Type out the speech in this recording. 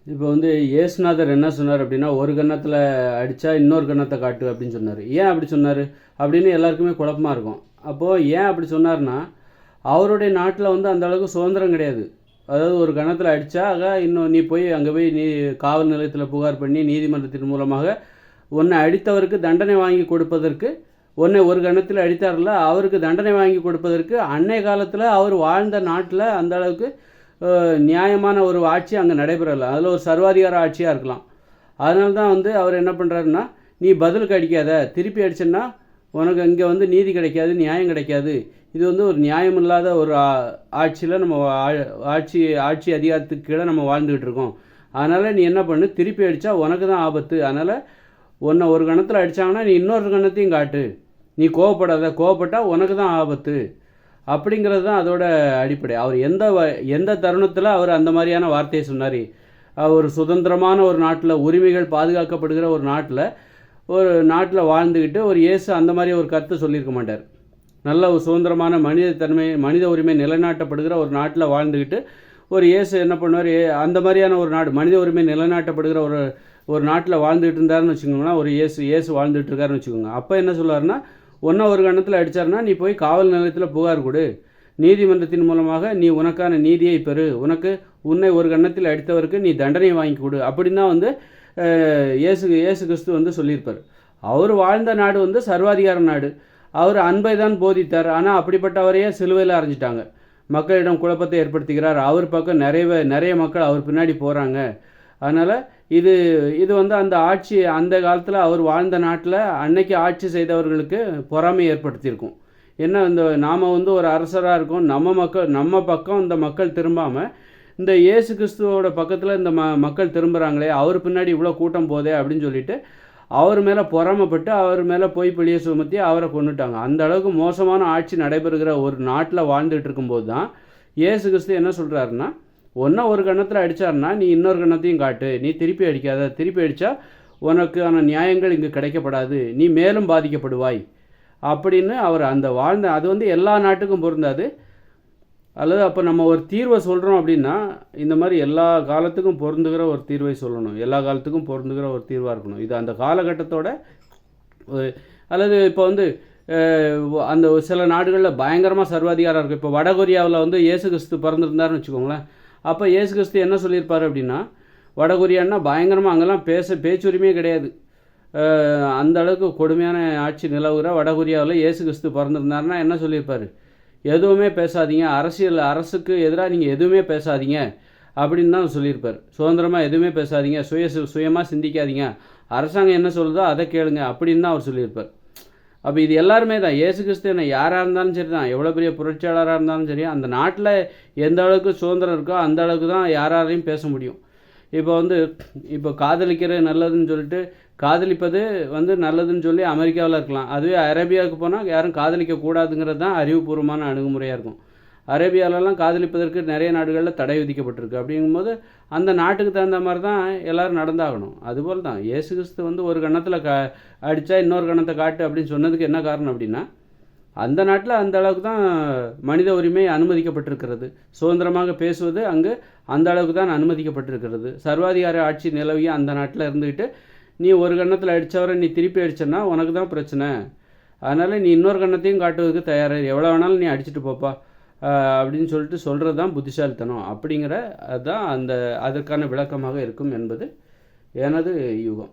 இப்போ வந்து இயேசுநாதர் என்ன சொன்னார் அப்படின்னா, ஒரு கன்னத்தில் அடித்தா இன்னொரு கன்னத்தை காட்டு அப்படின்னு சொன்னார். ஏன் அப்படி சொன்னார் அப்படின்னு எல்லாருக்குமே குழப்பமாக இருக்கும். அப்போது ஏன் அப்படி சொன்னார்னா, அவருடைய நாட்டில் வந்து அந்த அளவுக்கு சுதந்திரம் கிடையாது. அதாவது ஒரு கன்னத்தில் அடித்தா இன்னும் நீ போய் அங்கே போய் காவல் நிலையத்தில் புகார் பண்ணி நீதிமன்றத்தின் மூலமாக உன்னை அடித்தவருக்கு தண்டனை வாங்கி கொடுப்பதற்கு, உன்னை ஒரு கன்னத்தில் அடித்தார்ல அவருக்கு தண்டனை வாங்கி கொடுப்பதற்கு அன்னைய காலத்தில் அவர் வாழ்ந்த நாட்டில் அந்த அளவுக்கு நியாயமான ஒரு ஆட்சி அங்கே நடைபெறலை. அதில் ஒரு சர்வாதிகார ஆட்சியாக இருக்கலாம். அதனால தான் வந்து அவர் என்ன பண்ணுறாருன்னா, நீ பதிலுக்கு அடிக்காத, திருப்பி அடிச்சேன்னா உனக்கு இங்கே வந்து நீதி கிடைக்காது, நியாயம் கிடைக்காது. இது வந்து ஒரு நியாயம் இல்லாத ஒரு ஆட்சியில் நம்ம ஆட்சி அதிகாரத்துக்கு கீழே நம்ம வாழ்ந்துக்கிட்டு இருக்கோம். அதனால் நீ என்ன பண்ணு, திருப்பி அடித்தா உனக்கு தான் ஆபத்து. அதனால் உன்னை ஒரு கணத்தில் அடித்தாங்கன்னா நீ இன்னொரு கணத்தையும் காட்டு. நீ கோவப்பட்டால் உனக்கு தான் ஆபத்து. அப்படிங்கிறது தான் அதோட அடிப்படை. அவர் எந்த தருணத்தில் அவர் அந்த மாதிரியான வார்த்தையை சொன்னார். ஒரு சுதந்திரமான ஒரு நாட்டில், உரிமைகள் பாதுகாக்கப்படுகிற ஒரு நாட்டில் வாழ்ந்துக்கிட்டு ஒரு இயேசு அந்த மாதிரி ஒரு கருத்தை சொல்லியிருக்க மாட்டார். நல்ல ஒரு சுதந்திரமான மனித உரிமை நிலைநாட்டப்படுகிற ஒரு நாட்டில் வாழ்ந்துக்கிட்டு ஒரு இயேசு என்ன பண்ணுவார், அந்த மாதிரியான ஒரு நாடு, மனித உரிமை நிலைநாட்டப்படுகிற ஒரு நாட்டில் வாழ்ந்துகிட்டு இருந்தாருன்னு வச்சுக்கோங்களேன். ஒரு இயேசு வாழ்ந்துட்டு இருக்காருன்னு வச்சுக்கோங்க. அப்போ என்ன சொல்லுவார்னா, ஒன்றை ஒரு கணத்தில் அடித்தார்னா நீ போய் காவல் நிலையத்தில் புகார் கொடு, நீதிமன்றத்தின் மூலமாக நீ உனக்கான நீதியை பெறு, உன்னை ஒரு கணத்தில் அடித்தவருக்கு நீ தண்டனை வாங்கி கொடு அப்படின்னு தான் வந்து இயேசு கிறிஸ்து வந்து சொல்லியிருப்பார். அவர் வாழ்ந்த நாடு வந்து சர்வாதிகார நாடு. அவர் அன்பை தான் போதித்தார். ஆனால் அப்படிப்பட்டவரையே சிலுவையில் அரைஞ்சிட்டாங்க. மக்களிடம் குழப்பத்தை ஏற்படுத்துகிறார். அவர் பக்கம் நிறைய மக்கள் அவர் பின்னாடி போகிறாங்க. அதனால் இது வந்து அந்த ஆட்சி, அந்த காலத்தில் அவர் வாழ்ந்த நாட்டில் அன்னைக்கு ஆட்சி செய்தவர்களுக்கு பொறாமை ஏற்படுத்தியிருக்கும். என்ன, நாம் வந்து ஒரு அரசராக இருக்கோம், நம்ம பக்கம் இந்த மக்கள் திரும்பாமல் இந்த இயேசு கிறிஸ்துவோட பக்கத்தில் இந்த மக்கள் திரும்புகிறாங்களே, அவர் பின்னாடி இவ்வளோ கூட்டம் போதே அப்படின்னு சொல்லிட்டு அவர் மேலே பொறாமப்பட்டு அவர் மேலே போய் பழியை சுமத்தி அவரை கொண்டுட்டாங்க. அந்த அளவுக்கு மோசமான ஆட்சி நடைபெறுகிற ஒரு நாட்டில் வாழ்ந்துட்டு இருக்கும்போது தான் இயேசு கிறிஸ்து என்ன சொல்கிறாருன்னா, ஒன்றா ஒரு கணத்தில் அடித்தாருன்னா நீ இன்னொரு கணத்தையும் காட்டு, நீ திருப்பி அடிக்காத, திருப்பி அடித்தா உனக்கான நியாயங்கள் இங்கு கிடைக்கப்படாது, நீ மேலும் பாதிக்கப்படுவாய் அப்படின்னு அவர் அது வந்து எல்லா நாட்டுக்கும் பொருந்தாது. அல்லது அப்போ நம்ம ஒரு தீர்வை சொல்கிறோம் அப்படின்னா, இந்த மாதிரி எல்லா காலத்துக்கும் பொருந்துகிற ஒரு தீர்வை சொல்லணும், எல்லா காலத்துக்கும் பொருந்துகிற ஒரு தீர்வாக இருக்கணும். இது அந்த காலகட்டத்தோட அல்லது இப்போ வந்து அந்த சில நாடுகளில் பயங்கரமாக சர்வாதிகாரம் இருக்குது. இப்போ வடகொரியாவில் வந்து இயேசு கிறிஸ்து பிறந்திருந்தாருன்னு வச்சுக்கோங்களேன். அப்போ இயேசு கிறிஸ்து என்ன சொல்லியிருப்பார் அப்படின்னா, வடகொரியான்னா பயங்கரமாக அங்கெல்லாம் பேச்சுரிமையே கிடையாது. அந்த அளவுக்கு கொடுமையான ஆட்சி நிலவுகிற வடகொரியாவில் இயேசு கிறிஸ்து பிறந்திருந்தாருன்னா என்ன சொல்லியிருப்பார், எதுவுமே பேசாதீங்க, அரசுக்கு எதிராக நீங்கள் எதுவுமே பேசாதீங்க அப்படின்னு தான் சொல்லியிருப்பார். சுதந்திரமாக எதுவுமே பேசாதீங்க, சுயமாக சிந்திக்காதீங்க, அரசாங்கம் என்ன சொல்லுதோ அதை கேளுங்க அப்படின்னு தான் அவர் சொல்லியிருப்பார். அப்போ இது எல்லாருமே தான், இயேசு கிறிஸ்து என்ன யாராக இருந்தாலும் சரி தான், எவ்வளோ பெரிய புரட்சியாளராக இருந்தாலும் சரி, அந்த நாட்டில் எந்த அளவுக்கு சுதந்திரம் இருக்கோ அந்த அளவுக்கு தான் யாராலையும் பேச முடியும். இப்போ காதலிக்கிறது நல்லதுன்னு சொல்லிட்டு காதலிப்பது வந்து நல்லதுன்னு சொல்லி அமெரிக்காவில் இருக்கலாம். அதுவே அரேபியாவுக்கு போனால் யாரும் காதலிக்கக்கூடாதுங்கிறது தான் அறிவுபூர்வமான அணுகுமுறையாக இருக்கும். அரேபியாவிலலாம் காதலிப்பதற்கு நிறைய நாடுகளில் தடை விதிக்கப்பட்டிருக்கு. அப்படிங்கும்போது அந்த நாட்டுக்கு தகுந்த மாதிரி தான் எல்லோரும் நடந்தாகணும். அதுபோல் தான் இயேசு கிறிஸ்து வந்து ஒரு கணத்தில் அடித்தா இன்னொரு கணத்தை காட்டு அப்படின்னு சொன்னதுக்கு என்ன காரணம் அப்படின்னா, அந்த நாட்டில் அந்த அளவுக்கு தான் மனித உரிமை அனுமதிக்கப்பட்டிருக்கிறது. சுதந்திரமாக பேசுவது அங்கு அந்த அளவுக்கு தான் அனுமதிக்கப்பட்டிருக்கிறது. சர்வாதிகார ஆட்சி நிலவிய அந்த நாட்டில் இருந்துக்கிட்டு நீ ஒரு கன்னத்தில் அடித்தவரை நீ திருப்பி அடிச்சன்னா உனக்கு தான் பிரச்சனை, அதனால் நீ இன்னொரு கன்னத்தையும் காட்டுவதற்கு தயாராக, எவ்வளோ வேணாலும் நீ அடிச்சுட்டு போப்பா அப்படின்னு சொல்லிட்டு சொல்கிறது தான் புத்திசாலித்தனம். அப்படிங்கிற அதுதான் அதற்கான விளக்கமாக இருக்கும் என்பது எனது யூகம்.